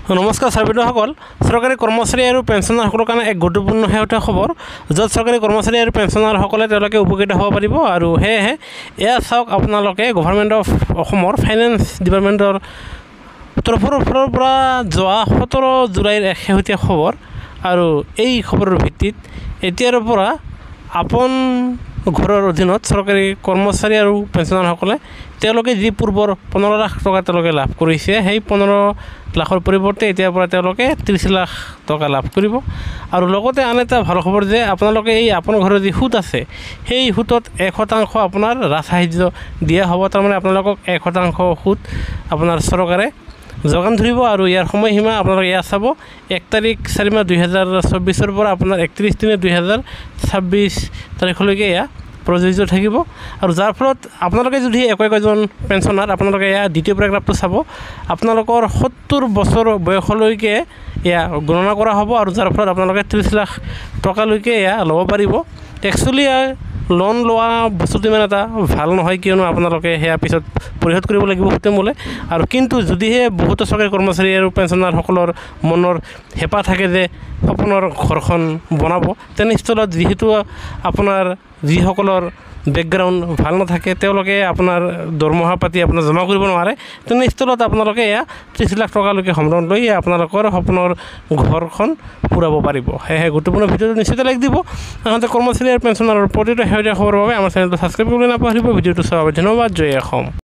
নমস্কাৰ ছাৰ্বিদসকল চৰকাৰী কৰ্মচাৰী আৰু পেঞ্চনাৰসকলৰ কাৰণে এক গুৰুত্বপূৰ্ণ শেহতীয়া খবৰ য'ত চৰকাৰী কৰ্মচাৰী আৰু পেঞ্চনাৰসকলে তেওঁলোকে উপকৃত হ'ব পাৰিব আৰু সেয়েহে এয়া চাওক আপোনালোকে গভৰ্ণমেণ্ট অফ অসমৰ ফাইনেন্স ডিপাৰ্টমেণ্টৰ তৰফৰ পৰা যোৱা 17 জুলাইৰ এক শেহতীয়া খবৰ আৰু এই খবৰৰ ভিত্তিত এতিয়াৰ পৰা আপোন ঘৰৰ অধীনত চৰকাৰী কৰ্মচাৰী আৰু পেঞ্চনাৰসকলে তেওঁলোকে যি পূৰ্বৰ 15 লাখ টকা তেওঁলোকে লাভ কৰিছে সেই 15 লাখৰ পৰিৱৰ্তে এতিয়াৰ পৰা তেওঁলোকে 30 লাখ টকা লাভ কৰিব আৰু লগতে আন এটা ভাল খবৰ যে আপোনালোকে এই আপোন ঘৰৰ যি সুত আছে সেই সুতত 1% আপোনাৰ ৰাজসাহায্য দিয়া হ'ব তাৰমানে আপোনালোকক 1% সুত আপোনাৰ চৰকাৰে যোগান ধৰিব আৰু ইয়াৰ সময়সীমা আপোনালোকে এয়া চাব 1 তাৰিখ 4 মাহ 2024 পৰা আপোনাৰ 31 দিন 2026 তাৰিখলৈকে এয়া প্ৰযোজ্য থাকিব আৰু যাৰ ফলত আপোনালোকে যদি একজন পেঞ্চনাৰ আপোনালোকে এয়া দ্বিতীয় পেৰাগ্ৰাফটো চাব আপোনালোকৰ 70 বছৰ বয়সলৈকে এয়া গণনা কৰা হ'ব আৰু যাৰ ফলত আপোনালোকে 30 লাখ টকালৈকে এয়া ল'ব পাৰিব একচুৱেলি লোন লোৱা বস্তুটো ইমান এটা ভাল নহয় কিয়নো আপোনালোকে সেয়া পিছত পৰিশোধ কৰিব লাগিব সুতে মূলে আৰু কিন্তু যদিহে বহুতো চৰকাৰী কৰ্মচাৰী আৰু পেঞ্চনাৰসকলৰ মনৰ হেঁপাহ থাকে যে আপোনাৰ ঘৰখন বনাব তেনেস্থলত যিহেতু আপোনাৰ যিসকলৰ বেকগ্ৰাউণ্ড ভাল নাথাকে তেওঁলোকে আপোনাৰ দৰমহা পাতি আপোনাৰ জমা কৰিব নোৱাৰে তেনেস্থলত আপোনালোকে এয়া 30 লাখ টকালৈকে সম্পূৰ্ণ লৈ আপোনালোকৰ সপোনৰ ঘৰখন পুৰাব পাৰিব সেয়েহে গুৰুত্বপূৰ্ণ ভিডিঅ'টো নিশ্চিত লাইক দিব আনহাতে কৰ্মচাৰী আৰু পেঞ্চনাৰৰ প্ৰতিটো শেহতীয়া খবৰৰ বাবে আমাৰ চেনেলটো ছাবস্ক্ৰাইব কৰিবলৈ নাপাহৰিব ভিডিঅ'টো চোৱাৰ বাবে ধন্যবাদ জয় অসম।